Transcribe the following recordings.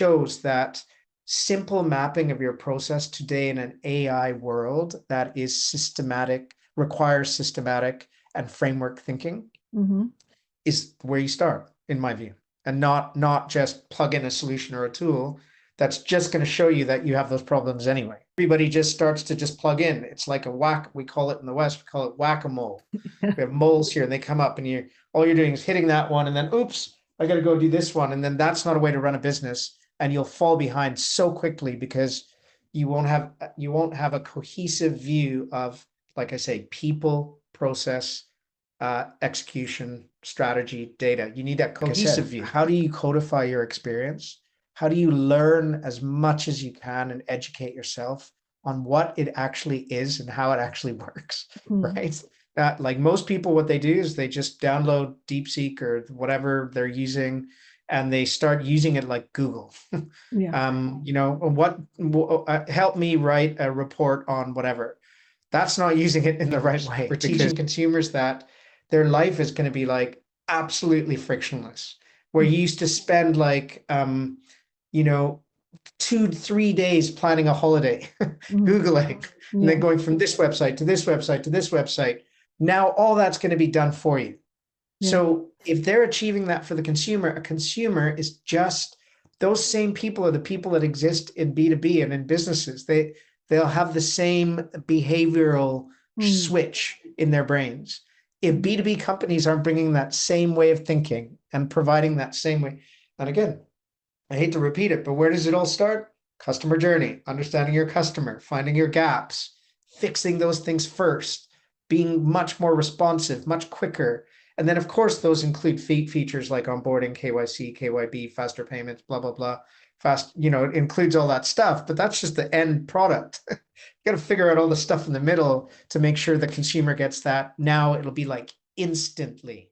shows that simple mapping of your process today in an AI world that is systematic, requires systematic and framework thinking is where you start, in my view, and not just plug in a solution or a tool that's just going to show you that you have those problems anyway. Everybody just starts to just plug in. It's like a whack. We call it in the West, we call it whack-a-mole. We have moles here and they come up and all you're doing is hitting that one and then, oops, I got to go do this one. And then that's not a way to run a business. And you'll fall behind so quickly because you won't have a cohesive view of, like I say, people, process, execution, strategy, data. You need that cohesive view. How do you codify your experience? How do you learn as much as you can and educate yourself on what it actually is and how it actually works, right? Like most people, what they do is they just download DeepSeek or whatever they're using, and they start using it like Google. Help me write a report on whatever. That's not using it in the right way. We're teaching consumers that their life is going to be like absolutely frictionless. Where you used to spend like 2-3 days planning a holiday, Googling, and then going from this website to this website to this website. Now all that's going to be done for you. So if they're achieving that for the consumer, a consumer is just those same people are the people that exist in B2B and in businesses. They'll have the same behavioral switch in their brains. If B2B companies aren't bringing that same way of thinking and providing that same way, and again, I hate to repeat it, but where does it all start? Customer journey, understanding your customer, finding your gaps, fixing those things first, being much more responsive, much quicker. And then, of course, those include features like onboarding, KYC, KYB, faster payments, blah, blah, blah. It includes all that stuff, but that's just the end product. You got to figure out all the stuff in the middle to make sure the consumer gets that. Now it'll be like instantly.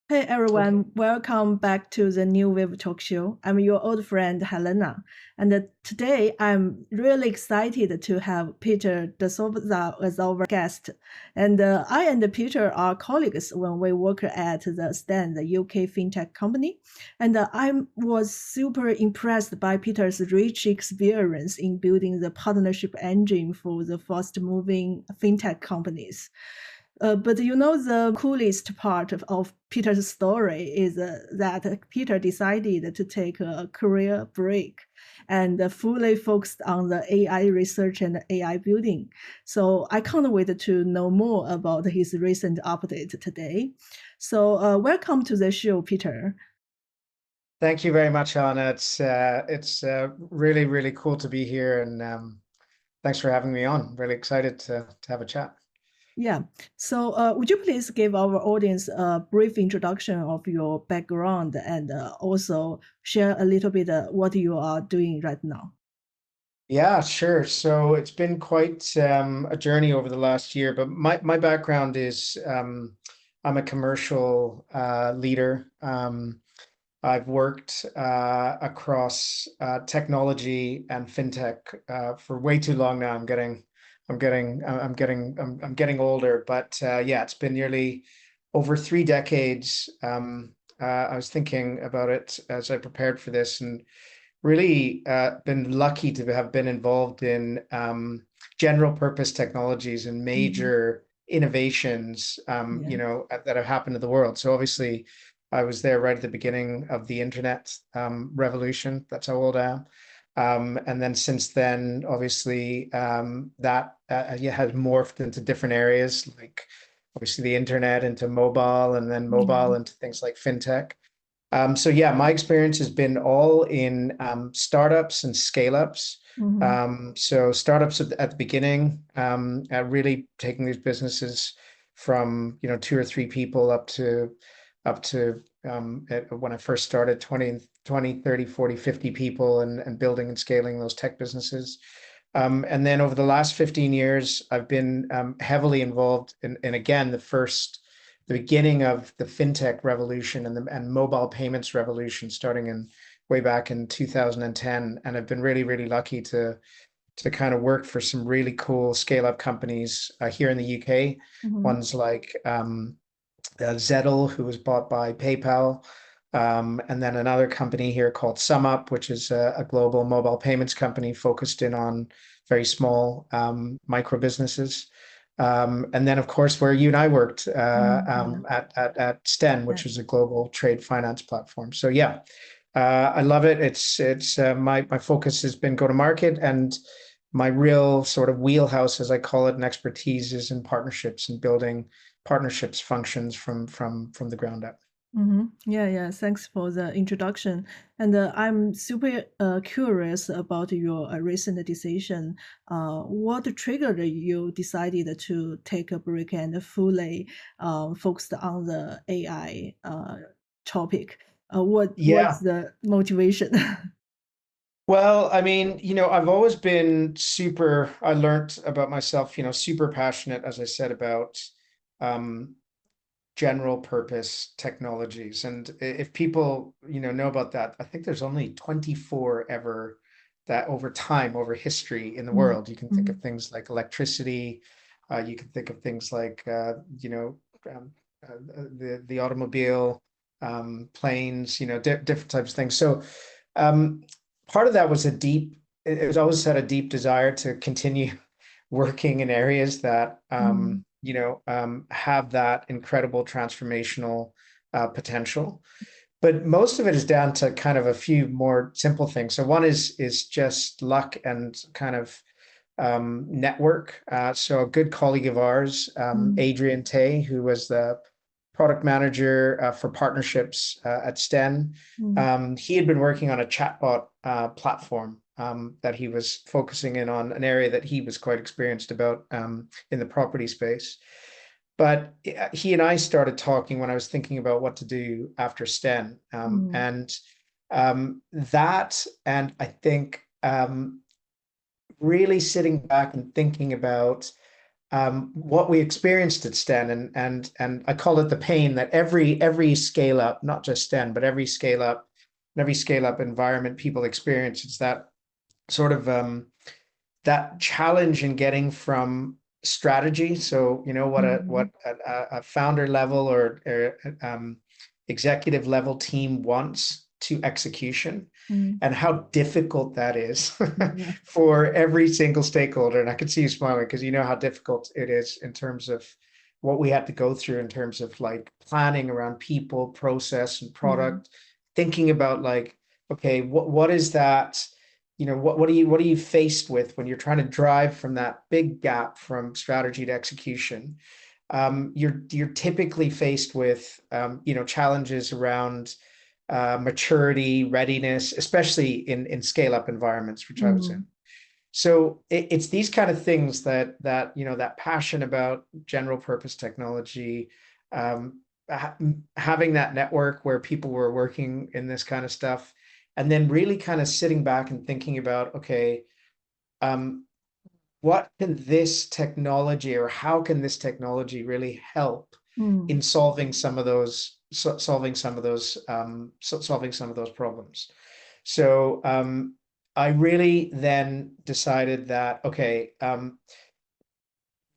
Hey everyone, welcome back to the New Wave Talk Show. I'm your old friend Helena, and today I'm really excited to have Peter De Souza as our guest. And I and Peter are colleagues when we work at the Stand, the UK fintech company. And I was super impressed by Peter's rich experience in building the partnership engine for the fast-moving fintech companies. But the coolest part of Peter's story is that Peter decided to take a career break and fully focused on the AI research and AI building. So I can't wait to know more about his recent update today. So welcome to the show, Peter. Thank you very much, Anna. It's really, really cool to be here, and thanks for having me on. Really excited to have a chat. Yeah. So would you please give our audience a brief introduction of your background and also share a little bit what you are doing right now? Yeah, sure. So it's been quite a journey over the last year, but my background is I'm a commercial leader. I've worked across technology and fintech for way too long now. I'm getting older, but yeah, it's been nearly over 3 decades. I was thinking about it as I prepared for this, and really been lucky to have been involved in general purpose technologies and major innovations, that have happened to the world. So obviously, I was there right at the beginning of the internet revolution. That's how old I am. And then since then, obviously, that has morphed into different areas, like obviously the internet into mobile, and then mobile into things like fintech. So yeah, my experience has been all in startups and scale-ups. So startups at the beginning, really taking these businesses from 2 or 3 people up to when I first started 20, 30, 40, 50 people, and building and scaling those tech businesses. And then over the last 15 years, I've been heavily involved in again, the beginning of the fintech revolution and mobile payments revolution, starting way back in 2010. And I've been really, really lucky to kind of work for some really cool scale-up companies here in the UK. Ones like Zettel, who was bought by PayPal, and then another company here called SumUp, which is a global mobile payments company focused in on very small micro businesses. And then, of course, where you and I worked Yeah. at Sten, Yeah. which is a global trade finance platform. So yeah, I love it. It's my focus has been go to market, and my real sort of wheelhouse, as I call it, and expertise is in partnerships and building partnerships functions from the ground up. Yeah, yeah. Thanks for the introduction. And I'm super curious about your recent decision. What triggered you decided to take a break and fully focused on the AI topic? What's Yeah. the motivation? Well, I mean, I've always been I learned about myself, super passionate, as I said, about um, general purpose technologies. And if people, know about that, I think there's only 24 ever that over time, over history in the Mm, world. You can think of mm, things like electricity, you can think of things like, um, the automobile, planes, different types of things. So um, part of that was it was always had a deep desire to continue working in areas that mm, have that incredible transformational potential. But most of it is down to kind of a few more simple things. So one is just luck and kind of network. So a good colleague of ours, mm, Adrian Tay, who was the product manager for partnerships at Sten, mm, he had been working on a chatbot platform that he was focusing in on an area that he was quite experienced about in the property space. But he and I started talking when I was thinking about what to do after Sten, mm, and that, and I think really sitting back and thinking about what we experienced at Sten, and I call it the pain that every scale up, not just Sten, but every scale up environment people experience. It's that sort of that challenge in getting from strategy. So what mm, a founder level or executive level team wants to execution, mm. and how difficult that is Yeah. for every single stakeholder. And I can see you smiling because you know how difficult it is in terms of what we had to go through in terms of like planning around people, process, and Mm, product, thinking about like, okay, what is that? What are you faced with when you're trying to drive from that big gap from strategy to execution? You're typically faced with challenges around maturity, readiness, especially in scale up environments, which I was in. mm, So it's these kind of things that passion about general purpose technology, um, having that network where people were working in this kind of stuff, and then really kind of sitting back and thinking about, okay, um, what can this technology or how can this technology really help mm, in solving some of those solving some of those problems. So I really then decided that, okay,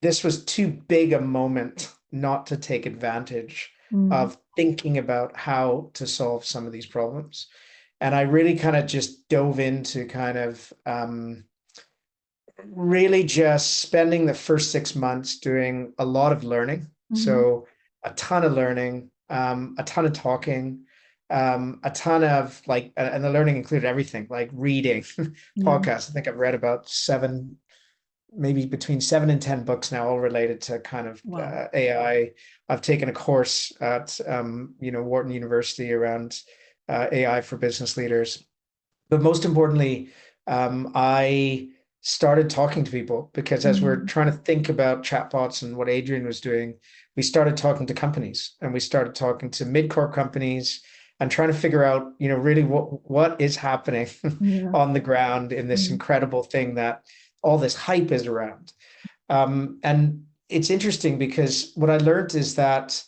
this was too big a moment not to take advantage mm, of thinking about how to solve some of these problems. And I really kind of just dove into kind of really just spending the first 6 months doing a lot of learning. mhm. So a ton of learning, a ton of talking, a ton of like, and the learning included everything like reading, Yeah. podcasts. I think I've read about seven, maybe between 7 and 10 books now, all related to kind of Wow. AI. I've taken a course at Wharton University around AI for business leaders. But most importantly, I started talking to people because as we're Mm, trying to think about chatbots and what Adrian was doing, we started talking to companies and we started talking to mid-corp companies and trying to figure out, really what is happening yeah. on the ground in this Mm, incredible thing that all this hype is around. And it's interesting because what I learned is that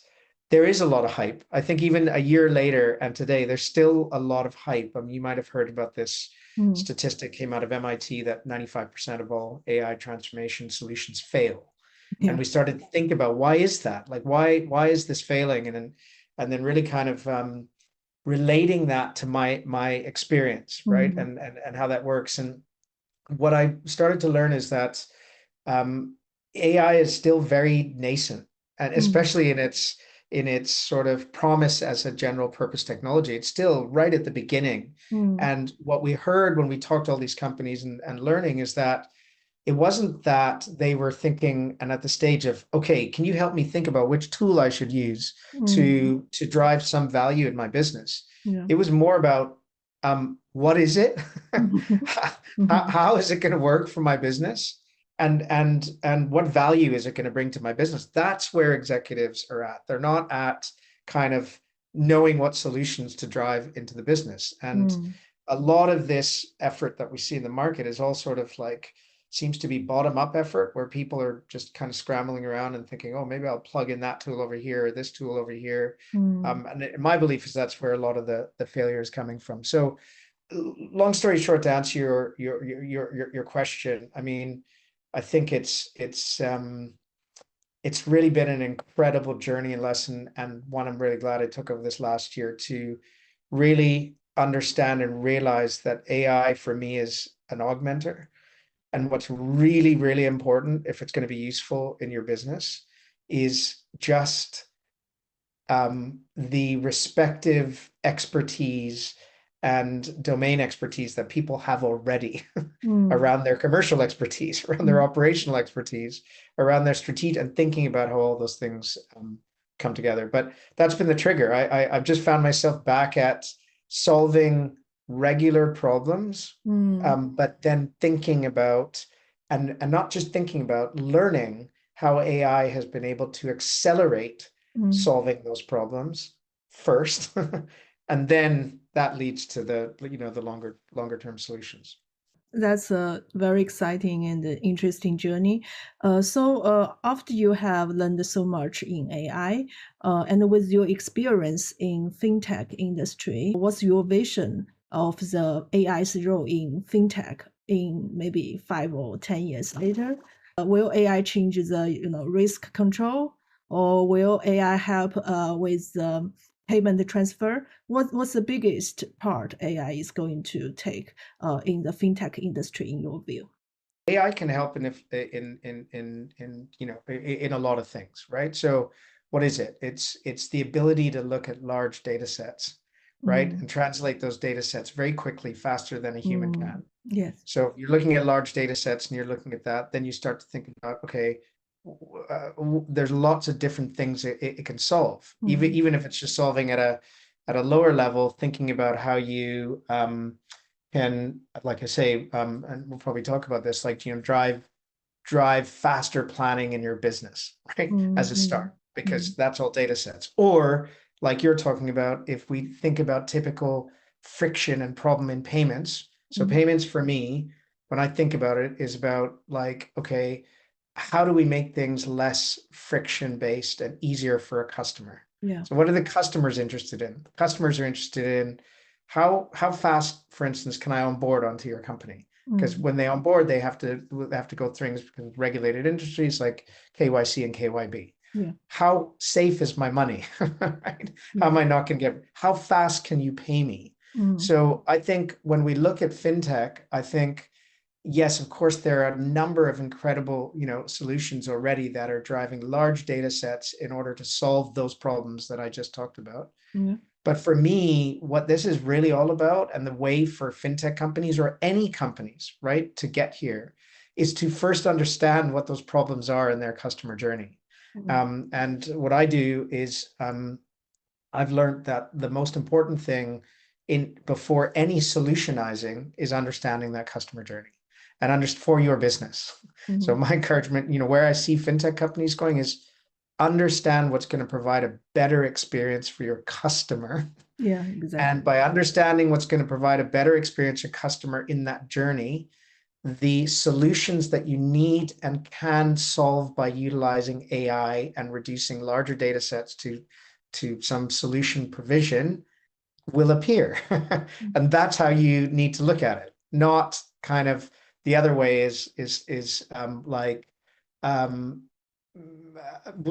there is a lot of hype. I think even a year later and today, there's still a lot of hype. I mean, you might have heard about this mm, statistic came out of MIT that 95% of all AI transformation solutions fail. And Yeah. we started to think about why is that? Like why is this failing? And then really kind of relating that to my experience, right? Mm, And how that works. And what I started to learn is that um, AI is still very nascent, and mm, especially in its sort of promise as a general purpose technology. It's still right at the beginning. mm, And what we heard when we talked to all these companies and learning is that it wasn't that they were thinking and at the stage of, okay, can you help me think about which tool I should use mm, to drive some value in my business? yeah. It was more about what is it? how, Mhm, how is it going to work for my business? And what value is it going to bring to my business? That's where executives are at. They're not at kind of knowing what solutions to drive into the business. And mm, a lot of this effort that we see in the market is all sort of like seems to be bottom up effort where people are just kind of scrambling around and thinking, oh, maybe I'll plug in that tool over here, or this tool over here. mm, And my belief is that's where a lot of the failure is coming from. So, long story short, to answer your question, I mean, I think it's really been an incredible journey and lesson, and one I'm really glad I took over this last year to really understand and realize that AI for me is an augmenter. And what's really, really important if it's going to be useful in your business is just the respective expertise and domain expertise that people have already mm, around their commercial expertise, around their mm. operational expertise, around their strategic, and thinking about how all those things come together. But that's been the trigger. I've just found myself back at solving regular problems, Mm, but then thinking about and not just thinking about learning how AI has been able to accelerate mm. solving those problems first, and then that leads to the longer term solutions. That's a very exciting and interesting journey. After you have learned so much in AI, and with your experience in fintech industry, what's your vision of the AI's role in fintech in maybe 5 or 10 years later? Will AI change the risk control, or will AI help with payment transfer? What's the biggest part AI is going to take in the fintech industry, in your view? AI can help in a lot of things, right? So what is it? It's the ability to look at large data sets, right? Mm, And translate those data sets very quickly, faster than a human mm, can. yes. So if you're looking at large data sets and you're looking at that, then you start to think about, okay, there's lots of different things it can solve, even Mm, even if it's just solving at a lower level, thinking about how you can, like I say, and we'll probably talk about this, like drive faster planning in your business, right? mm, As a mm, start, because mm, that's all data sets. Or like you're talking about, if we think about typical friction and problem in payments. So mm, payments for me, when I think about it, is about like, okay, how do we make things less friction based and easier for a customer? yeah. So what are the customers interested in? The customers are interested in how fast, for instance, can I onboard onto your company? Because Mm, when they onboard, they have to go through things because regulated industries like KYC and KYB. yeah. How safe is my money? Right? How am Mm, I not going to get? How fast can you pay me? mm, So I think when we look at fintech, I think yes, of course, there are a number of incredible, solutions already that are driving large data sets in order to solve those problems that I just talked about. yeah. But for me, what this is really all about, and the way for fintech companies or any companies, right, to get here, is to first understand what those problems are in their customer journey. Mm, And what I do is I've learned that the most important thing in before any solutionizing is understanding that customer journey and under for your business. So mhm. my encouragement, where I see fintech companies going is understand what's going to provide a better experience for your customer. Yeah, And exactly. by understanding what's going to provide a better experience for your customer in that journey, the solutions that you need and can solve by utilizing AI and reducing larger data sets to some solution provision will appear. Mm, And that's how you need to look at it, not kind of the other way is like um,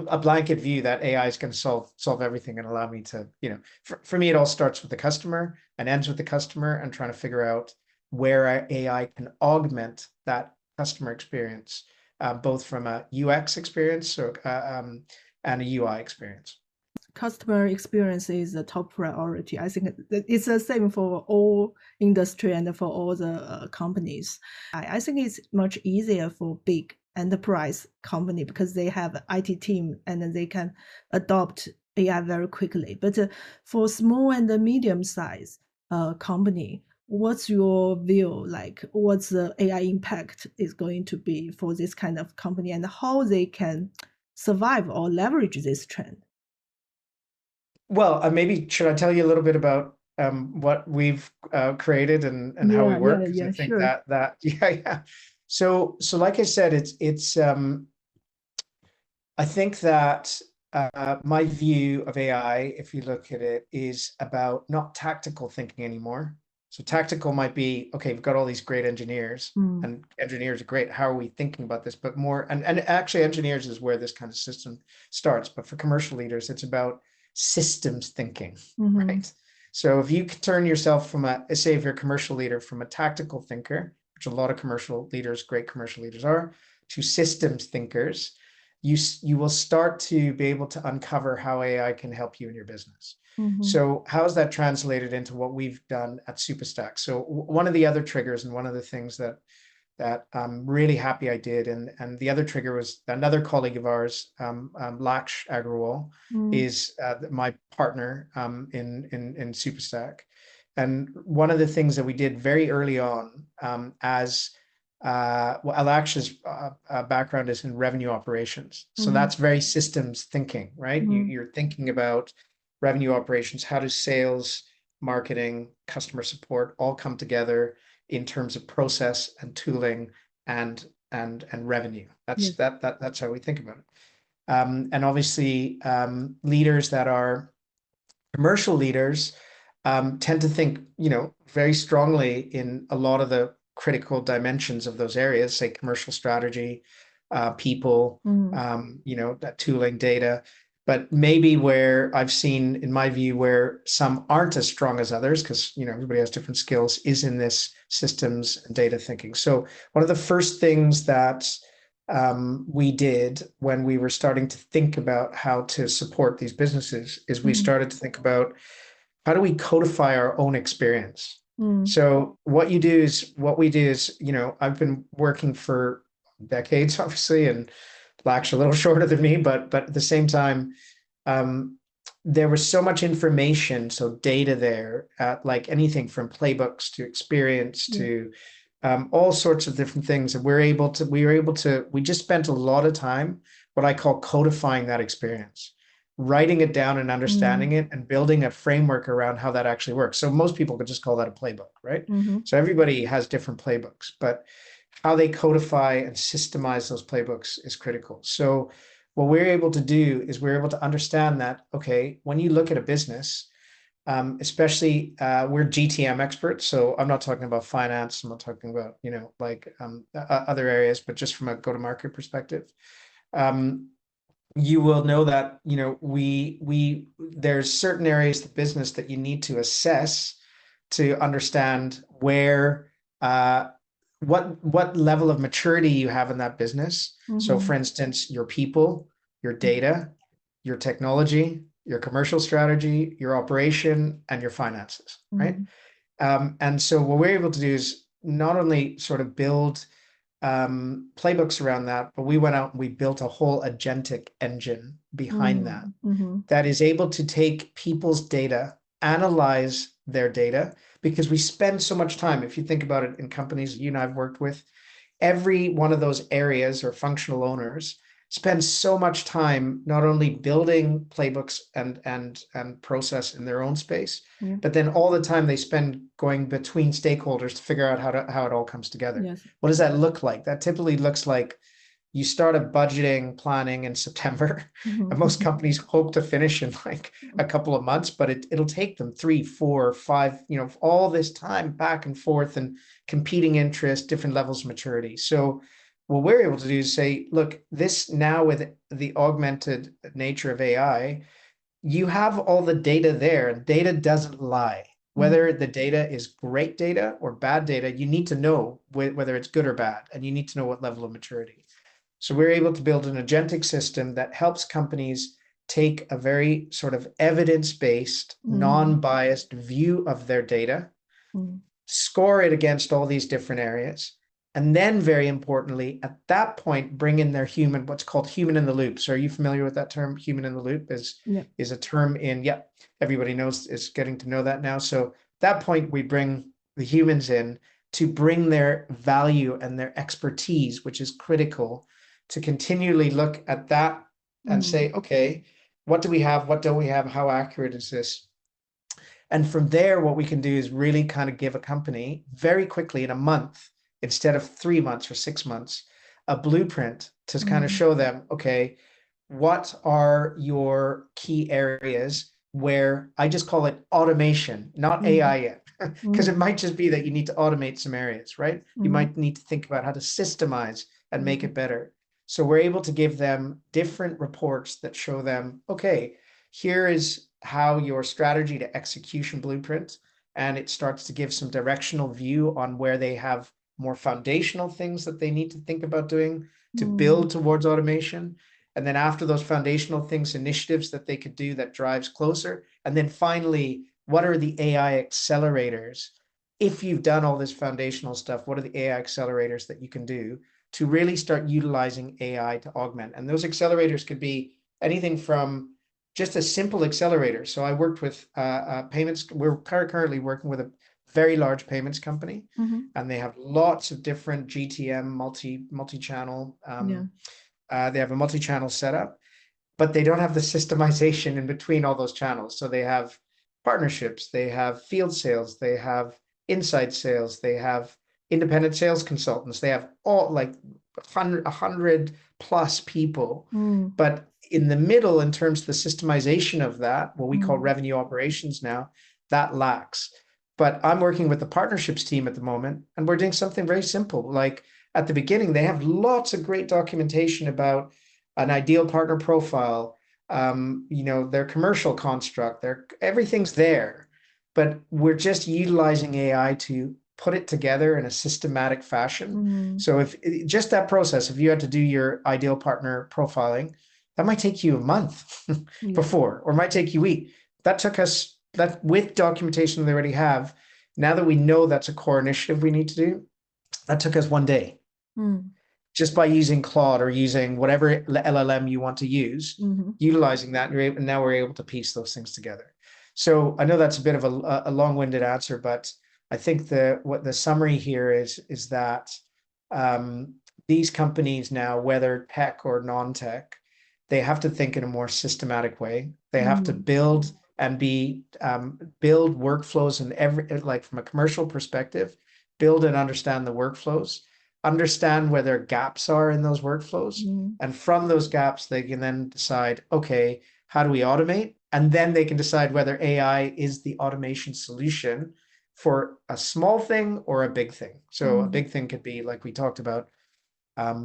a blanket view that AI is going to solve everything and allow me to, for me, it all starts with the customer and ends with the customer and trying to figure out where AI can augment that customer experience, both from a UX experience and a UI experience. Customer experience is the top priority. I think it's the same for all industry and for all the companies. I think it's much easier for big enterprise company because they have IT team and they can adopt AI very quickly. But for small and medium size company, what's your view? Like, what's the AI impact is going to be for this kind of company and how they can survive or leverage this trend? Well, maybe should I tell you a little bit about what we've created and how we Yeah, work? yeah, Because I yeah, think sure. that yeah, yeah. So like I said, it's I think that my view of AI, if you look at it, is about not tactical thinking anymore. So tactical might be, okay, we've got all these great engineers, Mm, and engineers are great. How are we thinking about this? But more, and actually, engineers is where this kind of system starts. But for commercial leaders, it's about systems thinking, mhm, right? So if you could turn yourself from say, if you're a commercial leader, from a tactical thinker, which a lot of commercial leaders, great commercial leaders are, to systems thinkers, you will start to be able to uncover how AI can help you in your business. mhm, So how is that translated into what we've done at Superstack? So one of the other triggers and one of the things that I'm really happy I did, and the other trigger was another colleague of ours, Laksh Agrawal, mm, is my partner in Superstack. And one of the things that we did very early on, as well, Alaksh's background is in revenue operations. So mhm, that's very systems thinking, right? mhm. You're thinking about revenue operations. How does sales, marketing, customer support all come together in terms of process and tooling and revenue? Yes. That's how we think about it. And obviously, leaders that are commercial leaders tend to think, very strongly in a lot of the critical dimensions of those areas, say commercial strategy, people, Mm, that tooling, data. But maybe where I've seen, in my view, where some aren't as strong as others, because everybody has different skills, is in this systems and data thinking. So one of the first things that we did when we were starting to think about how to support these businesses is we mhm, started to think about how do we codify our own experience. mm, So what we do is, I've been working for decades, obviously, and Black's a little shorter than me, but at the same time, um, there was so much information, so data there, like anything from playbooks to experience yes. to all sorts of different things. And we just spent a lot of time, what I call codifying that experience, writing it down and Mm, understanding it and building a framework around how that actually works. So most people could just call that a playbook, right? mhm, So everybody has different playbooks, but how they codify and systemize those playbooks is critical. So what we're able to do is we're able to understand that, okay, when you look at a business, especially we're GTM experts. So I'm not talking about finance. I'm not talking about, like other areas, but just from a go-to-market perspective. Um, you will know that, there's certain areas of the business that you need to assess to understand where what level of maturity you have in that business. So for mhm, instance, your people, your mm, data, your technology, your commercial strategy, your operation, and your finances, right? mhm, And so what we're able to do is not only sort of build playbooks around that, but we went out and we built a whole agentic engine behind that mm, mhm, that is able to take people's data, analyze their data, because we spend so much time. If you think about it, in companies you and I've worked with, every one of those areas or functional owners spends so much time not only building playbooks and process in their own space, yeah, but then all the time they spend going between stakeholders to figure out how it all comes together. yes. What does that look like? That typically looks like you start a budgeting planning in September, Mhm, and most companies hope to finish in like a couple of months, but it'll take them 3, 4, 5, all this time back and forth and competing interests, different levels of maturity. So what we're able to do is say, look, this now with the augmented nature of AI, you have all the data there, and data doesn't lie. Whether Mm, the data is great data or bad data, you need to know whether it's good or bad, and you need to know what level of maturity. So we're able to build an agentic system that helps companies take a very sort of evidence-based, mhm, non-biased view of their data, mm, score it against all these different areas. And then, very importantly, at that point, bring in their human, what's called human in the loop. So, are you familiar with that term? Human in the loop yeah. is a term in, yeah, everybody knows is getting to know that now. So, at that point, we bring the humans in to bring their value and their expertise, which is critical to continually look at that and Mm, say, okay, what do we have? What don't we have? How accurate is this? And from there, what we can do is really kind of give a company very quickly in a month, instead of 3 months or 6 months, a blueprint to kind of mm, show them, okay, what are your key areas where I just call it automation, not mm, AI yet, because it mm, might just be that you need to automate some areas, right? You mm, might need to think about how to systemize and make mm, it better. So we're able to give them different reports that show them, okay, here is how your strategy to execution blueprint, and it starts to give some directional view on where they have more foundational things that they need to think about doing to mm, build towards automation. And then after those foundational things, initiatives that they could do that drives closer. And then finally, what are the AI accelerators? If you've done all this foundational stuff, what are the AI accelerators that you can do to really start utilizing AI to augment? And those accelerators could be anything from just a simple accelerator. So I worked with payments. We're currently working with a very large payments company, mhm, and they have lots of different GTM multi channel. yeah. They have a multi channel setup, but they don't have the systemization in between all those channels. So they have partnerships, they have field sales, they have inside sales, they have independent sales consultants, they have all like 100 plus people. Mm, But in the middle, in terms of the systemization of that, what we call mm, revenue operations now, that lacks. But I'm working with the partnerships team at the moment, and we're doing something very simple. Like at the beginning, they have lots of great documentation about an ideal partner profile, their commercial construct, everything's there, but we're just utilizing AI to put it together in a systematic fashion. mm, So if just that process, if you had to do your ideal partner profiling, that might take you a month yeah. before, or might take you a week. That took us that with documentation they already have. Now that we know that's a core initiative we need to do, that took us one day Mm, just by using Claude or using whatever LLM you want to use, mhm, utilizing that, and now we're able to piece those things together. So I know that's a bit of a long-winded answer, but I think what the summary here is that um, these companies now, whether tech or non-tech, they have to think in a more systematic way. They have to mm, build and build workflows and like from a commercial perspective, build and understand the workflows, understand where their gaps are in those workflows. mm, And from those gaps, they can then decide, okay, how do we automate? And then they can decide whether AI is the automation solution for a small thing or a big thing. So a mm, big thing could be, like we talked about,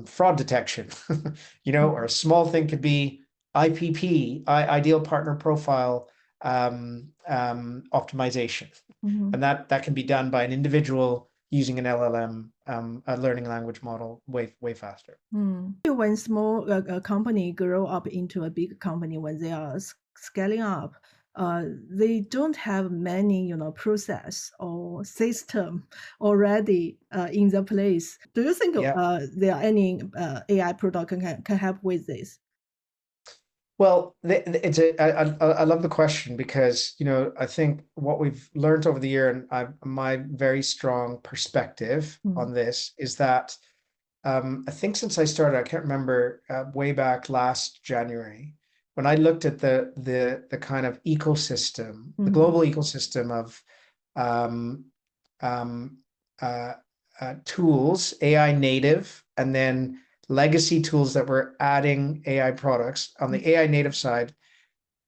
fraud detection, or mm, a small thing could be IPP, ideal partner profile optimization, mhm. and that can be done by an individual using an LLM, a learning language model, way faster. Mm. When small company grow up into a big company, when they are scaling up, they don't have many, process or system already in the place. Do you think Yeah. there are any AI product can help with this? Well, I love the question because I think what we've learned over the year, and my very strong perspective Mm, on this is that I think since I started, I can't remember, way back last January, when I looked at the kind of ecosystem, the mm, global ecosystem of um, um, uh, tools, AI native, and then legacy tools that were adding AI products. On mm, the AI native side,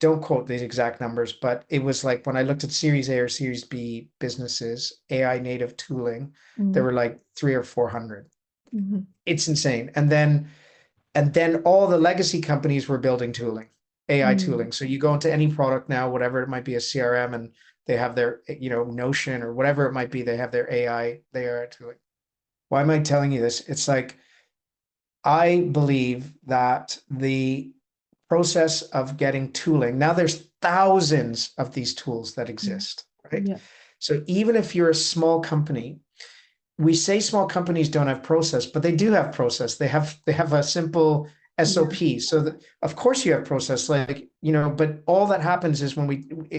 don't quote these exact numbers, but it was like when I looked at Series A or Series B businesses, AI native tooling, there mm, were like three or 400. Mhm. It's insane. And then all the legacy companies were building tooling, AI Mm. tooling. So you go into any product now, whatever it might be, a CRM, and they have their, Notion or whatever it might be, they have their AI tooling. Why am I telling you this? It's like I believe that the process of getting tooling, now there's thousands of these tools that Mm. exist, right? Yeah. So even if you're a small company, we say small companies don't have process, but they do have process. They have a simple Yeah. SOP. So that, of course you have process, like, but all that happens is when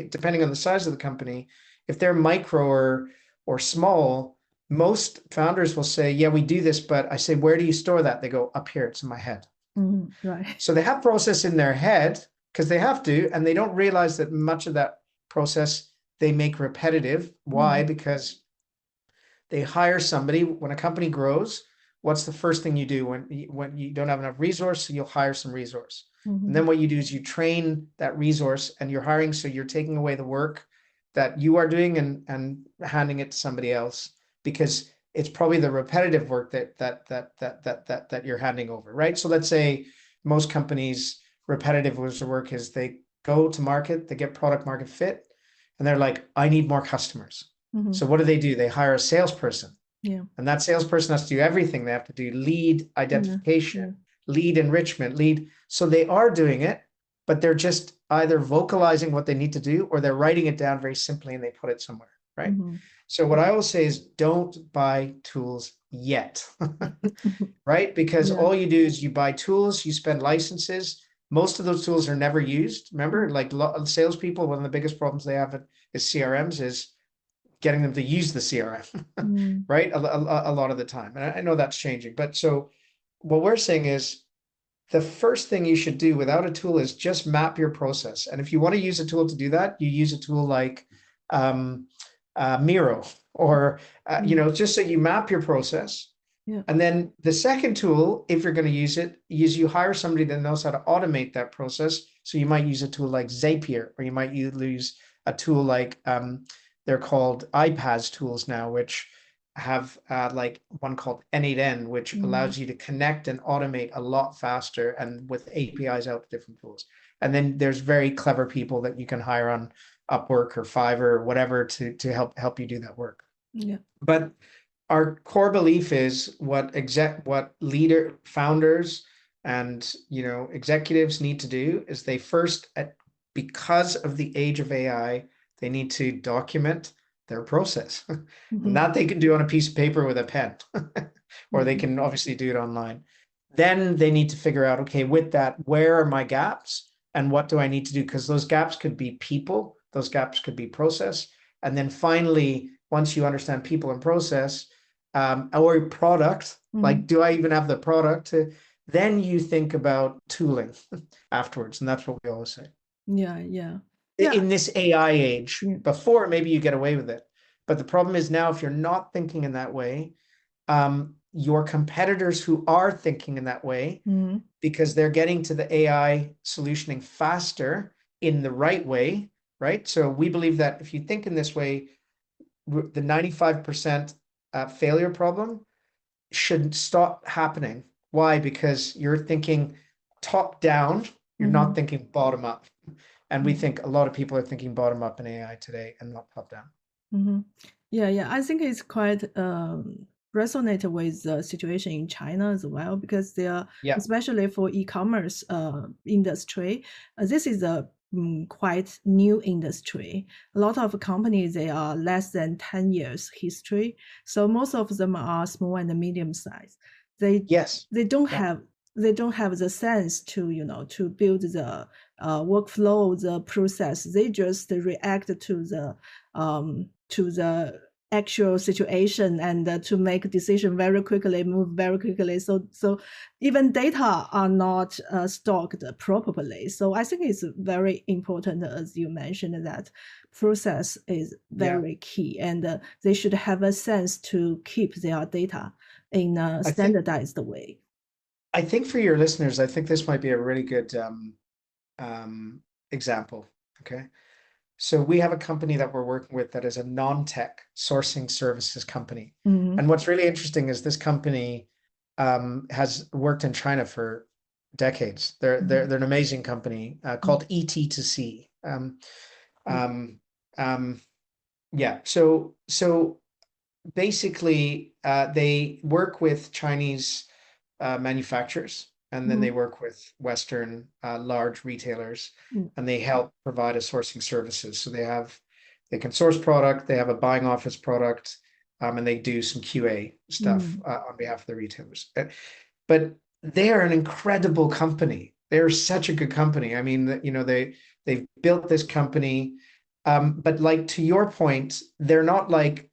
depending on the size of the company, if they're micro or small, most founders will say, yeah, we do this, but I say, where do you store that? They go, up here, it's in my head. Right. So they have process in their head because they have to, and they don't realize that much of that process they make repetitive. Why? Mm. Because they hire somebody. When a company grows, what's the first thing you do when you don't have enough resource? So you'll hire some resource. And Mhm. then what you do is you train that resource and you're hiring, so you're taking away the work that you are doing and handing it to somebody else because it's probably the repetitive work that you're handing over, right? So let's say most companies repetitive was the work is they go to market, they get product market fit, and they're like, I need more customers. Mhm. So what do? They hire a salesperson, Yeah. and that salesperson has to do everything. They have to do lead Yeah. identification, Yeah. lead enrichment, lead. So they are doing it, but they're just either vocalizing what they need to do or they're writing it down very simply and they put it somewhere, right? Mhm. So what I will say is don't buy tools yet, right? Because Yeah. all you do is you buy tools, you spend licenses. Most of those tools are never used. Remember, like salespeople, one of the biggest problems they have is CRMs is getting them to use the CRM, Mm. right? A lot of the time. And I know that's changing. But so what we're saying is the first thing you should do without a tool is just map your process. And if you want to use a tool to do that, you use a tool like um, Miro or, Mm. just so you map your process. Yeah. And then the second tool, if you're going to use it, is you hire somebody that knows how to automate that process. So you might use a tool like Zapier, or you might use a tool like they're called iPaaS tools now, which have like one called N8N, which Mm. allows you to connect and automate a lot faster and with APIs out to different tools. And then there's very clever people that you can hire on Upwork or Fiverr or whatever to help you do that work. Yeah. But our core belief is what leader founders and executives need to do is they first because of the age of AI, they need to document their process. And Mhm. that they can do on a piece of paper with a pen, or they Yeah. can obviously do it online. Then they need to figure out, okay, with that, where are my gaps and what do I need to do? Because those gaps could be people, those gaps could be process. And then finally, once you understand people and process, or product, like, Mhm. do I even have the product then you think about tooling afterwards. And that's what we always say. Yeah. Yeah. Yeah. In this AI age, Yeah. before maybe you get away with it. But the problem is now, if you're not thinking in that way, your competitors who are thinking in that way, Mhm. because they're getting to the AI solutioning faster in the right way, right? So we believe that if you think in this way, the 95% failure problem should stop happening. Why? Because you're thinking top down, you're not Mhm. thinking bottom up. And we Yeah. think a lot of people are thinking bottom up in AI today and not top down. Mhm. Yeah, yeah. I think it's quite resonate with the situation in China as well because they are Yeah. especially for e-commerce industry. This is a quite new industry. A lot of companies they are less than 10 years history, so most of them are small and medium size. They Yes. they don't Yeah. have they don't have the sense to to build the workflow, the process. They just react to the actual situation and to make decision very quickly, move very quickly. So even data are not stocked properly. So I think it's very important, as you mentioned, that process is Yeah. very key, and they should have a sense to keep their data in a I think standardized way. I think for your listeners, I think this might be a really good um, example. Okay. So we have a company that we're working with that is a non-tech sourcing services company. Mm-hmm. And what's really interesting is this company, has worked in China for decades. They're an amazing company called ET2C. Um, um, yeah. So basically, they work with Chinese manufacturers, and then they Mhm. work with Western large retailers, Mm. and they help provide a sourcing services. So they can source product, they have a buying office product, and they do some QA stuff Mm. on behalf of the retailers. But they are an incredible company. They're such a good company. I mean, they've built this company. But like to your point, they're not like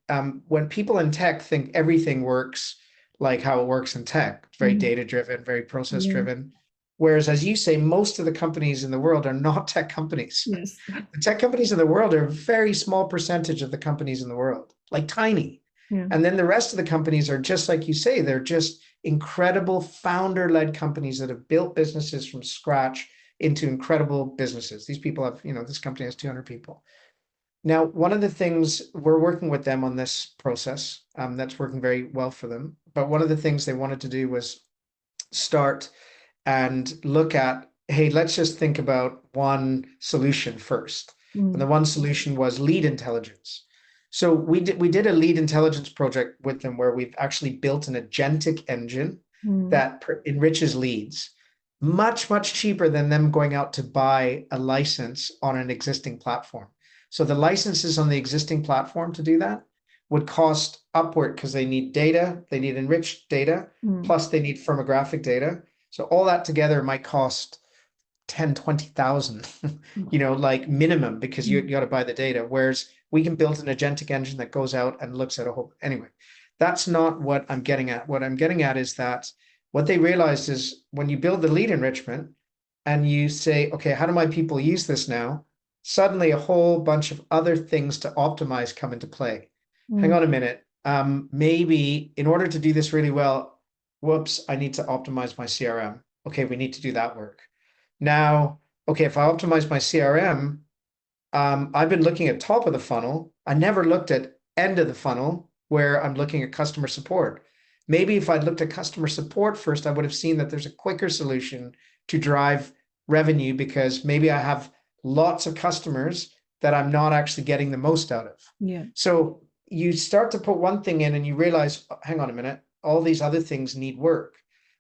when people in tech think everything works like how it works in tech. It's very Mhm. data driven, very process Yeah. driven. Whereas, as you say, most of the companies in the world are not tech companies. Yes. The tech companies in the world are a very small percentage of the companies in the world, like tiny. Yeah. And then the rest of the companies are just like you say, they're just incredible founder-led companies that have built businesses from scratch into incredible businesses. These people have, this company has 200 people. Now, one of the things we're working with them on this process, that's working very well for them. But one of the things they wanted to do was start and look at, hey, let's just think about one solution first. And the Mm. one solution was lead intelligence. So we did a lead intelligence project with them where we've actually built an agentic engine Mm. that enriches leads much, much cheaper than them going out to buy a license on an existing platform. So the licenses on the existing platform to do that would cost upward because they need data, they need enriched data, Mm. plus they need firmographic data. So all that together might cost 10, 20,000, like minimum because you Mm. got to buy the data. Whereas we can build an agentic engine that goes out and looks at a whole. Anyway, that's not what I'm getting at. What I'm getting at is that what they realized is when you build the lead enrichment and you say, okay, how do my people use this now? Suddenly a whole bunch of other things to optimize come into play. Hang Mm. on a minute. Maybe in order to do this really well, whoops, I need to optimize my CRM. Okay, we need to do that work. Now, okay, if I optimize my CRM, I've been looking at top of the funnel. I never looked at end of the funnel where I'm looking at customer support. Maybe if I'd looked at customer support first, I would have seen that there's a quicker solution to drive revenue because maybe I have lots of customers that I'm not actually getting the most out of. Yeah. So you start to put one thing in and you realize, hang on a minute, all these other things need work.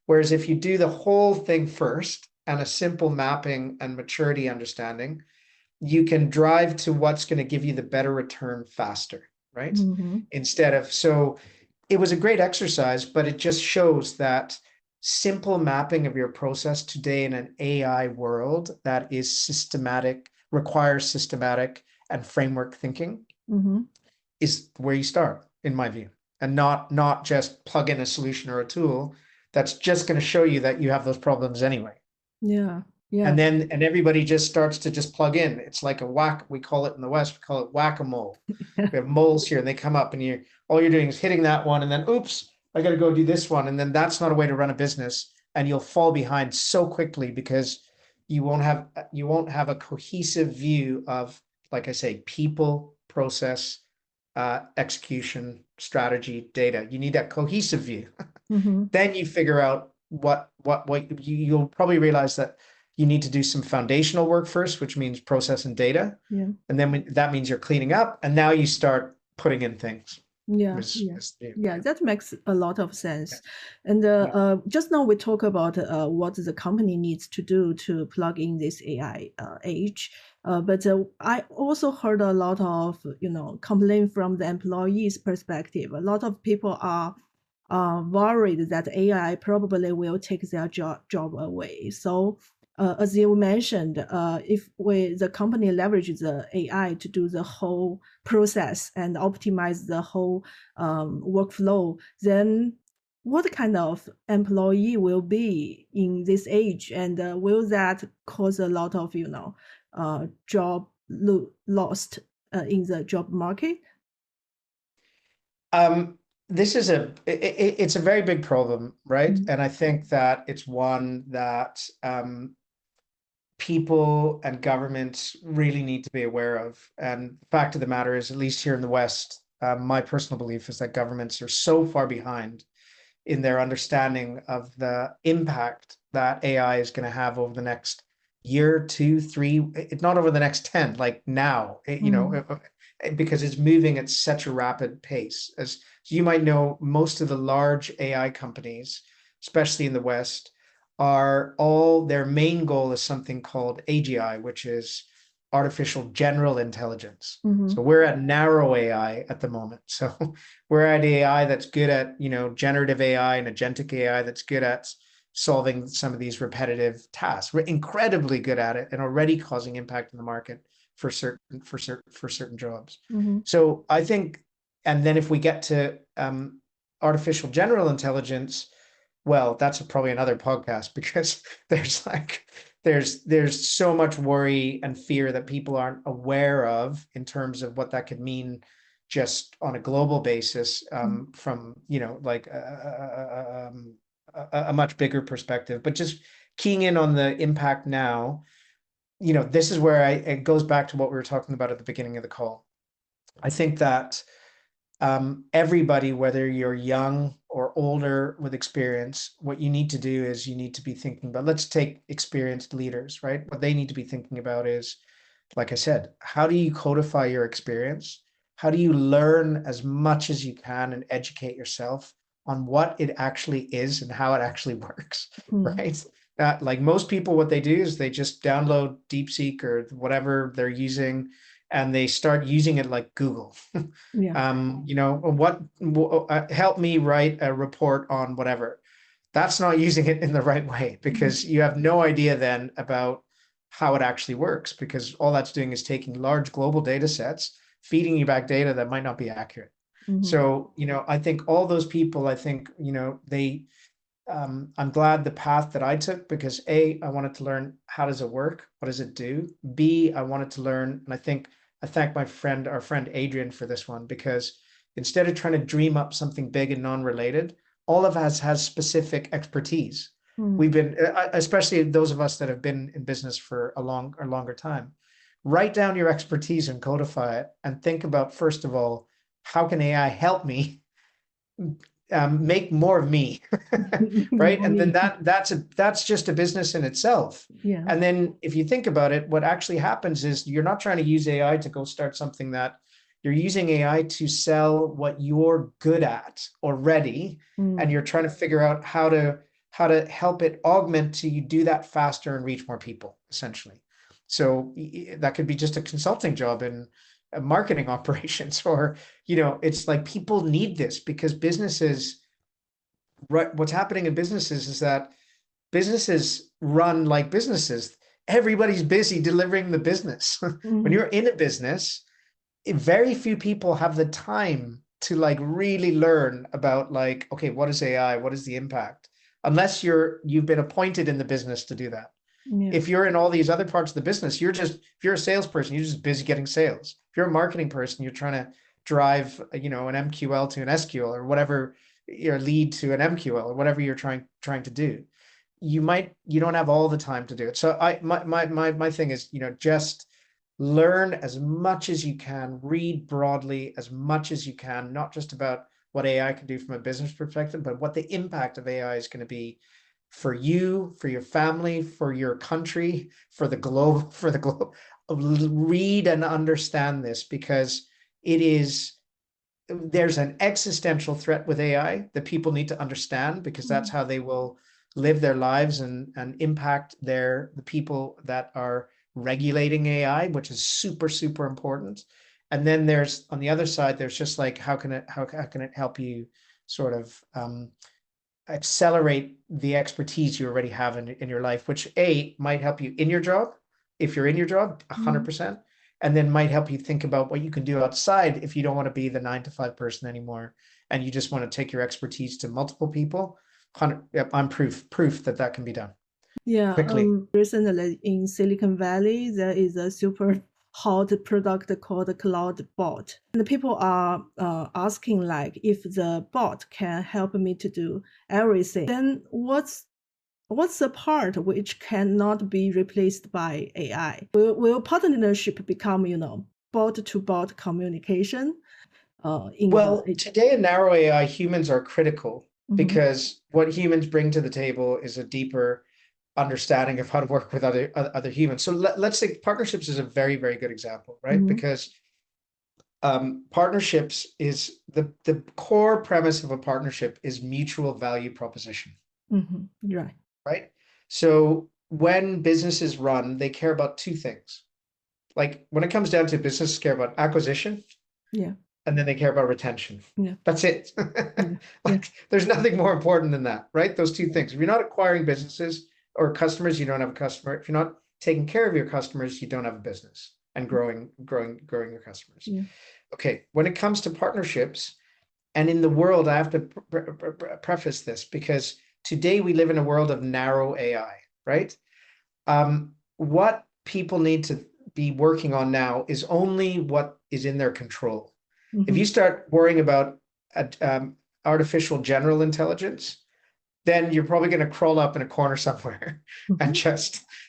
Whereas if you do the whole thing first and a simple mapping and maturity understanding, you can drive to what's going to give you the better return faster, right? Mhm. Instead of, so it was a great exercise, but it just shows that simple mapping of your process today in an AI world that is systematic, requires systematic and framework thinking Mhm. is where you start, in my view, and not just plug in a solution or a tool that's just going to show you that you have those problems anyway. Yeah. Yeah. And everybody just starts to just plug in. It's like a whack. We call it in the West. We call it whack-a-mole. We have moles here, and they come up, and you all you're doing is hitting that one, and then oops, I got to go do this one, and then that's not a way to run a business, and you'll fall behind so quickly because you won't have a cohesive view of, like I say, people, process, execution, strategy, data. You need that cohesive view. Mhm. Then you figure out what you'll probably realize that you need to do some foundational work first, which means process and data. Yeah. And then that means you're cleaning up, and now you start putting in things. Yeah, Was yeah. is the Yeah, yeah, that makes a lot of yeah, sense. And yeah. just now we talk about what the company needs to do to plug in this AI age. But I also heard a lot of, complaint from the employees' perspective. A lot of people are worried that AI probably will take their job away. So, as you mentioned, if the company leverages the AI to do the whole process and optimize the whole workflow, then what kind of employee will be in this age, and will that cause a lot of job lost in the job market? Um, this is it's a very big problem, right? Mm. And I think that it's one that people and governments really need to be aware of. And the fact of the matter is, at least here in the West, my personal belief is that governments are so far behind in their understanding of the impact that AI is going to have over the next year, two, three, not over the next 10, like now, Mm. because it's moving at such a rapid pace. As you might know, most of the large AI companies, especially in the West, are all their main goal is something called AGI, which is artificial general intelligence. So Mhm. we're at narrow AI at the moment. So we're at AI that's good at, generative AI and agentic AI that's good at solving some of these repetitive tasks. We're incredibly good at it and already causing impact in the market for certain jobs. Mhm. So I think, and then if we get to artificial general intelligence, well, that's probably another podcast because there's like there's so much worry and fear that people aren't aware of in terms of what that could mean just on a global basis, Mm. from like a much bigger perspective. But just keying in on the impact now, this is where it goes back to what we were talking about at the beginning of the call. I think that everybody, whether you're young or older with experience, what you need to do is you need to be thinking about, let's take experienced leaders, right? What they need to be thinking about is, like I said, how do you codify your experience? How do you learn as much as you can and educate yourself on what it actually is and how it actually works, Mm. right? Like most people, what they do is they just download DeepSeek or whatever they're using, and they start using it like Google. Yeah. Help me write a report on whatever. That's not using it in the right way Mhm. because you have no idea then about how it actually works, because all that's doing is taking large global data sets, feeding you back data that might not be accurate. Mhm. So, I think all those people, I think, I'm glad the path that I took because A, I wanted to learn how does it work? What does it do? B, I wanted to learn, and I thank our friend Adrian for this one because instead of trying to dream up something big and non-related, all of us has specific expertise. Mm. We've been, especially those of us that have been in business for a longer time. Write down your expertise and codify it, and think about first of all, how can AI help me make more of me, right? And then Mommy. that's just a business in itself. Yeah. And then if you think about it, what actually happens is you're not trying to use AI to go start something that you're using AI to sell what you're good at already, and Mm. you're trying to figure out how to help it augment so you do that faster and reach more people, essentially. So that could be just a consulting job in marketing operations, or it's like people need this because businesses, right? What's happening in businesses is that businesses run like businesses. Everybody's busy delivering the business. When Mhm. you're in a business, very few people have the time to like really learn about, like, okay, what is AI? What is the impact? Unless you've been appointed in the business to do that. Yeah. If you're in all these other parts of the business, if you're a salesperson, you're just busy getting sales. If you're a marketing person, you're trying to drive, an MQL to an SQL or whatever, your lead to an MQL or whatever you're trying to do. You don't have all the time to do it. So my thing is, just learn as much as you can, read broadly as much as you can, not just about what AI can do from a business perspective, but what the impact of AI is going to be for you, for your family, for your country, for the globe. Read and understand this because it is there's an existential threat with AI that people need to understand, because that's Mm. how they will live their lives and impact the people that are regulating AI, which is super, super important. And then there's on the other side, there's just like how can it help you sort of accelerate the expertise you already have in your life, which might help you in your job, if you're in your job Mm. 100%, and then might help you think about what you can do outside if you don't want to be the 9 to 5 person anymore, and you just want to take your expertise to multiple people. 100, yep, I'm proof that that can be done Yeah, quickly. recently in Silicon Valley, there is a super hot product called Cloud Bot. And people are asking like if the bot can help me to do everything, then what's the part which cannot be replaced by AI? Will partnership become, bot to bot communication in the Well, today in narrow AI, humans are critical. Mm-hmm. because what humans bring to the table is a deeper understanding of how to work with other humans. So let's say partnerships is a very, very good example, right? Mm-hmm. Because partnerships is the core premise of a partnership is mutual value proposition, Mm-hmm. Right. right? So when businesses run, they care about two things. Like when it comes down to businesses care about acquisition Yeah. and then they care about retention. Yeah. That's it. Yeah. Yeah. Like there's nothing more important than that, right? Those two things. If you're not acquiring businesses or customers, you don't have a customer. If you're not taking care of your customers, you don't have a business and growing your customers. Yeah. Okay, when it comes to partnerships, and in the world, I have to preface this because today we live in a world of narrow AI, right? What people need to be working on now is only what is in their control. If Mm-hmm. you start worrying about artificial general intelligence, then you're probably going to crawl up in a corner somewhere and Mm-hmm.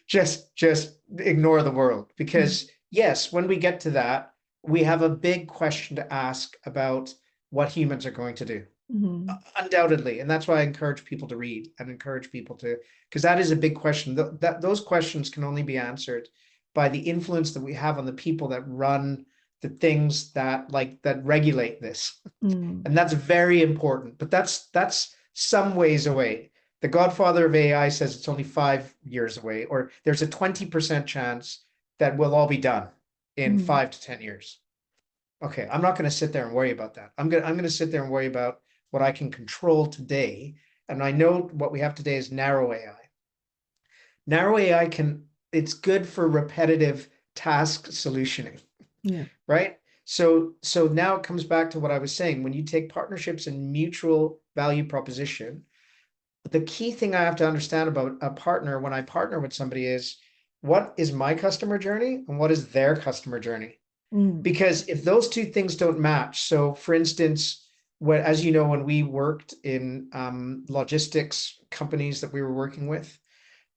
just ignore the world. Because yes, when we get to that, we have a big question to ask about what humans are going to do. Mm-hmm. Undoubtedly, and that's why I encourage people to read and encourage people to, because that is a big question. Those questions can only be answered by the influence that we have on the people that run the things that regulate this, Mm-hmm. and that's very important. But that's some ways away. The godfather of AI says it's only 5 years away, or there's a 20% chance that we'll all be done in Mm-hmm. 5 to 10 years. Okay, I'm not going to sit there and worry about that. I'm going to sit there and worry about what I can control today. And I know what we have today is narrow AI. Narrow AI it's good for repetitive task solutioning, Yeah. right? So now it comes back to what I was saying. When you take partnerships and mutual value proposition, the key thing I have to understand about a partner when I partner with somebody is what is my customer journey and what is their customer journey? Mm-hmm. Because if those two things don't match, so for instance, as you know, when we worked in logistics companies that we were working with,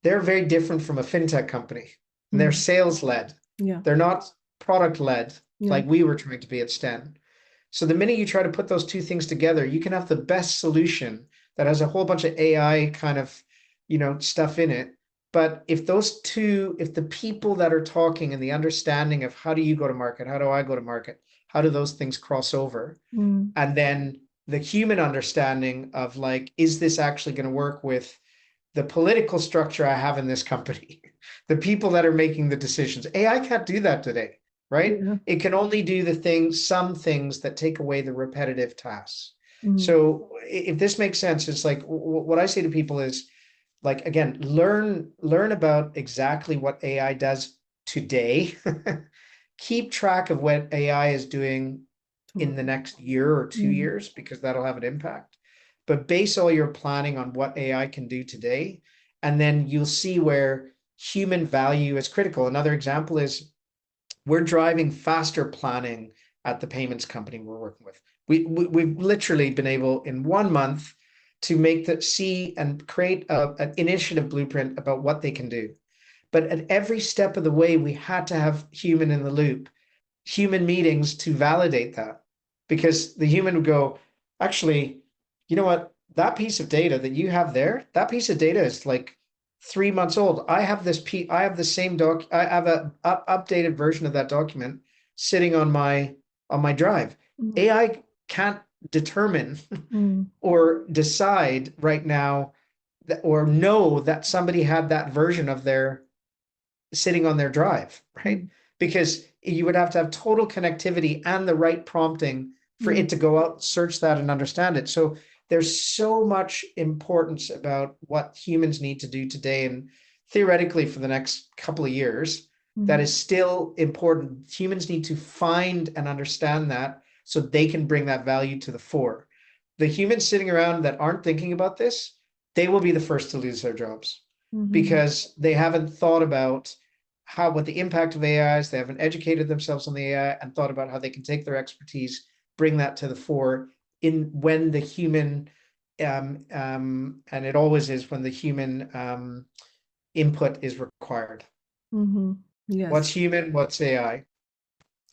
they're very different from a fintech company. And they're Mm-hmm. sales led. Yeah. They're not product led Yeah. like we were trying to be at Sten. So the minute you try to put those two things together, you can have the best solution that has a whole bunch of AI kind of, stuff in it. But if the people that are talking and the understanding of how do you go to market, how do I go to market, how do those things cross over? Mm-hmm. And then the human understanding of like, is this actually going to work with the political structure I have in this company, the people that are making the decisions. AI can't do that today, right? Yeah. It can only do some things that take away the repetitive tasks. Mm-hmm. So if this makes sense, it's like what I say to people is like, again, learn about exactly what AI does today. Keep track of what AI is doing in the Tomorrow. next year or two Mm-hmm. years because that'll have an impact. But base all your planning on what AI can do today, and then you'll see where human value is critical. Another example is we're driving faster planning at the payments company we're working with. We've literally been able in 1 month to see and create an initiative blueprint about what they can do. But at every step of the way, we had to have human in the loop, human meetings to validate that, because the human would go, actually, you know what, that piece of data that you have there, that piece of data is like 3 months old. I have the same I have a updated version of that document sitting on my drive. Mm-hmm. AI can't determine Mm-hmm. or decide right now that, or know that somebody had that version of their sitting on their drive, right? Because you would have to have total connectivity and the right prompting for Mm-hmm. it to go out, search that, and understand it. So there's so much importance about what humans need to do today and theoretically for the next couple of years that Mm-hmm. is still important. Humans need to find and understand that so they can bring that value to the fore. The humans sitting around that aren't thinking about this, they will be the first to lose their jobs Mm-hmm. because they haven't thought about what the impact of AI is. They haven't educated themselves on the AI and thought about how they can take their expertise, bring that to the fore in when the human and it always is when the human input is required. Mm-hmm. What's Yes. human? What's AI?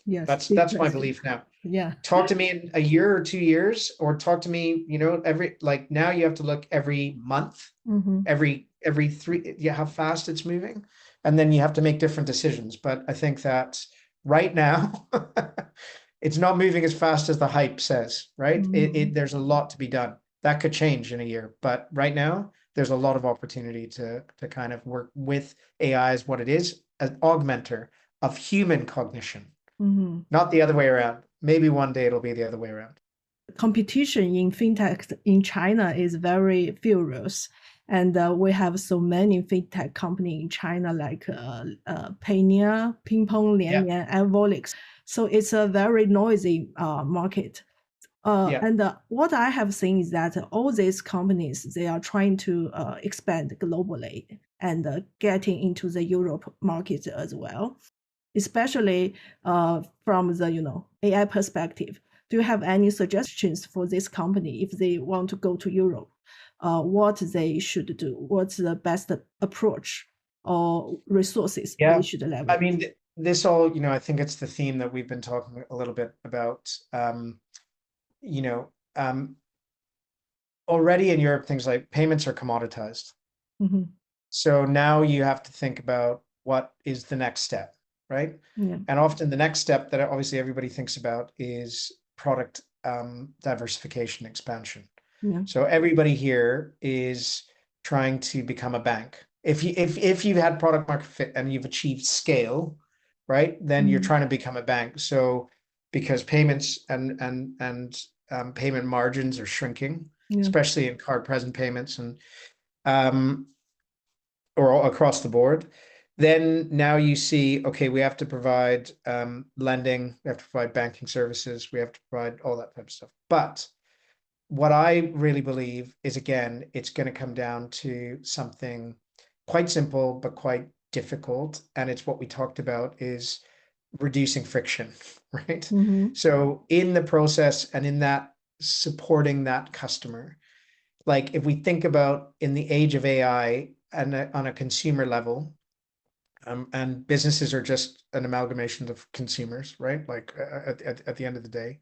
Yes. That's Big that's my question. belief now. Yeah. Talk to me in a year or 2 years, or talk to me, every, like, now you have to look every month, Mm-hmm. every three, yeah, how fast it's moving, and then you have to make different decisions. But I think that right now, it's not moving as fast as the hype says, right? Mm-hmm. There's a lot to be done. That could change in a year, but right now there's a lot of opportunity to kind of work with AI as what it is, an augmenter of human cognition, Mm-hmm. not the other way around. Maybe one day it'll be the other way around. Competition in fintech in China is very furious. And we have so many fintech company in China like Payoneer, Pingpong, Yeah, Lianlian, and Volix. So it's a very noisy market. yeah, And what I have seen is that all these companies, they are trying to expand globally and getting into the Europe market as well, especially from the AI perspective. Do you have any suggestions for this company if they want to go to Europe? What they should do? What's the best approach or resources they yeah. should I leverage? mean, this all, I think it's the theme that we've been talking a little bit about. You know, Already in Europe, things like payments are commoditized. Hmm. So now you have to think about what is the next step, right? Yeah, And often the next step that obviously everybody thinks about is product diversification expansion. yeah. So everybody here is trying to become a bank. If you've had product market fit and you've achieved scale, right, then you're Mm, trying to become a bank. So because payments and payment margins are shrinking, yeah. especially in card present payments and um, or across the board, then now you see, okay, we have to provide lending, we have to provide banking services, we have to provide all that type of stuff. But what I really believe is, again, it's going to come down to something quite simple but quite difficult, and it's what we talked about is reducing friction, right? Mm-hmm. So in the process and in that supporting that customer, like if we think about in the age of AI and on a consumer level, and businesses are just an amalgamation of consumers, right? Like at the end of the day,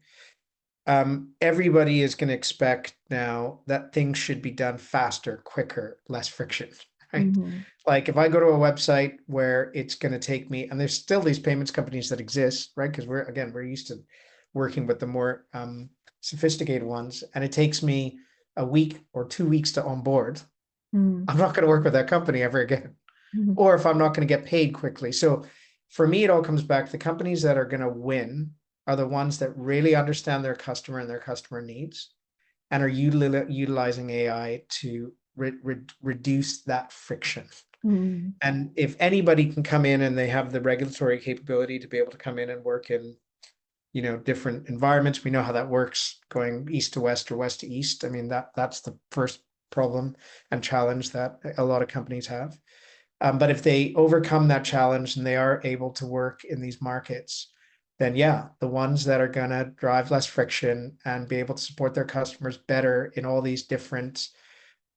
everybody is going to expect now that things should be done faster, quicker, less friction, right? Mm-hmm. Like if I go to a website where it's going to take me, and there's still these payments companies that exist, right? Because we're used to working with the more sophisticated ones, and it takes me a week or 2 weeks to onboard. Mm-hmm. I'm not going to work with that company ever again, Mm-hmm. or if I'm not going to get paid quickly. So for me, it all comes back to the companies that are going to win are the ones that really understand their customer and their customer needs and are utilizing AI to reduce that friction. Mm-hmm. And if anybody can come in and they have the regulatory capability to be able to come in and work in, different environments, we know how that works going east to west or west to east. I mean, that's the first problem and challenge that a lot of companies have. But if they overcome that challenge and they are able to work in these markets, then yeah, the ones that are going to drive less friction and be able to support their customers better in all these different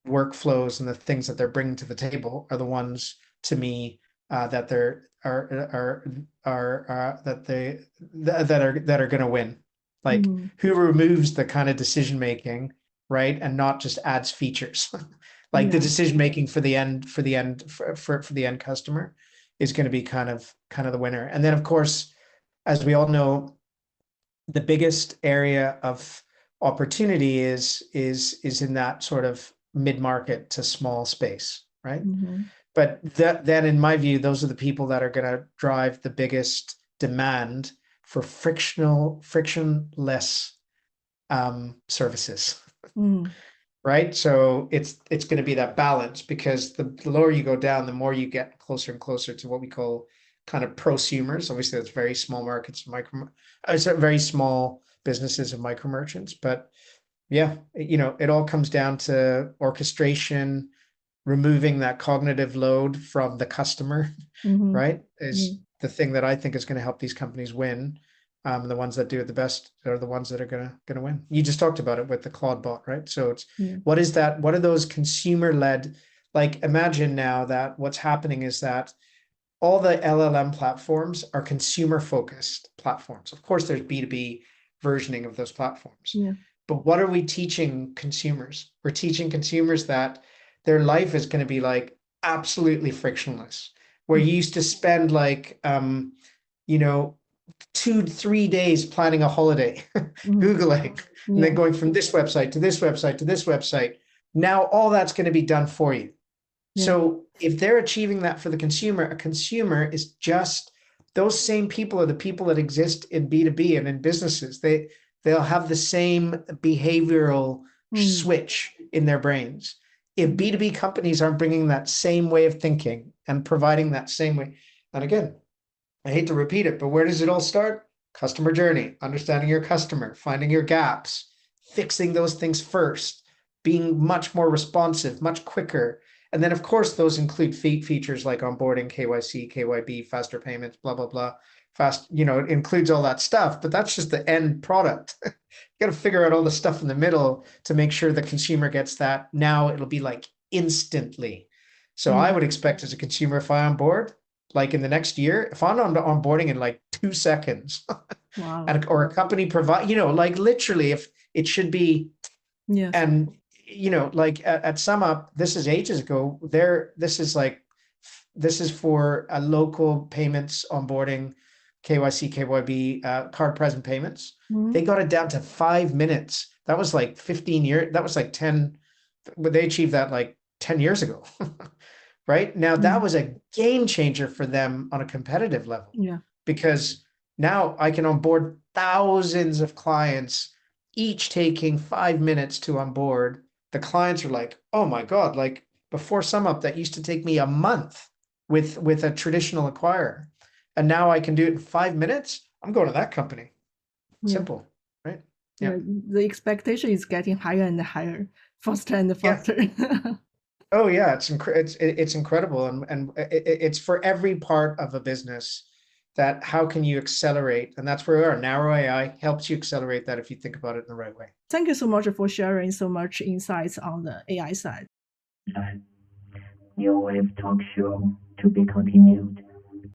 workflows and the things that they're bringing to the table are the ones to me that they're are that are going to win. Like Mm-hmm. who removes the kind of decision making, right, and not just adds features. Like the Yeah. decision making for the end customer is going to be kind of the winner. And then of course, as we all know, the biggest area of opportunity is in that sort of mid-market to small space, right? Mm-hmm. But then in my view, those are the people that are going to drive the biggest demand for frictionless services, Mm-hmm. right? So it's going to be that balance because the lower you go down, the more you get closer and closer to what we call kind of prosumers. Obviously, that's very small markets, it's very small businesses and micro merchants. But yeah, it all comes down to orchestration, removing that cognitive load from the customer, Mm-hmm. right? Yeah. Is the thing that I think is going to help these companies win. The ones that do it the best are the ones that are gonna win. You just talked about it with the Claude bot, right? So it's Yeah. what is that? What are those consumer led? Like imagine now that what's happening is that all the LLM platforms are consumer focused platforms. Of course, there's B2B versioning of those platforms. Yeah. But what are we teaching consumers? We're teaching consumers that their life is going to be like absolutely frictionless. Where you used to spend like you know 2 3 days planning a holiday, Googling, and then Yeah. going from this website to this website to this website. Now all that's going to be done for you. Yeah. So if they're achieving that for the consumer, a consumer is just those same people are the people that exist in B2B and in businesses. They'll have the same behavioral switch in their brains. If B2B companies aren't bringing that same way of thinking and providing that same way, and again, I hate to repeat it, but where does it all start? Customer journey, understanding your customer, finding your gaps, fixing those things first, being much more responsive, much quicker. And then, of course, those include features like onboarding, KYC, KYB, faster payments, blah, blah, blah. Fast, it includes all that stuff, but that's just the end product. You got to figure out all the stuff in the middle to make sure the consumer gets that. Now it'll be like instantly. So I would expect as a consumer, if I onboard, like in the next year, if I'm onboarding in like 2 seconds, Wow. or a company provide, like literally, if it should be, Yes. and like at SumUp, this is ages ago. This is for a local payments onboarding, KYC, KYB, card present payments. They got it down to 5 minutes. That was like 15 years. That was like 10, but they achieved that like 10 years ago. Right now, that was a game changer for them on a competitive level. Yeah. Because now I can onboard thousands of clients, each taking 5 minutes to onboard. The clients are like, oh my God, like before SumUp, that used to take me a month with a traditional acquirer. And now I can do it in 5 minutes. I'm going to that company. Yeah. Simple, right? Yeah. The expectation is getting higher and higher, faster and faster. Yeah. Oh yeah, it's incredible, and it's for every part of a business. That how can you accelerate, and that's where we are. Narrow AI helps you accelerate that if you think about it in the right way. Thank you so much for sharing so much insights on the AI side. New Wave Talk Show to be continued.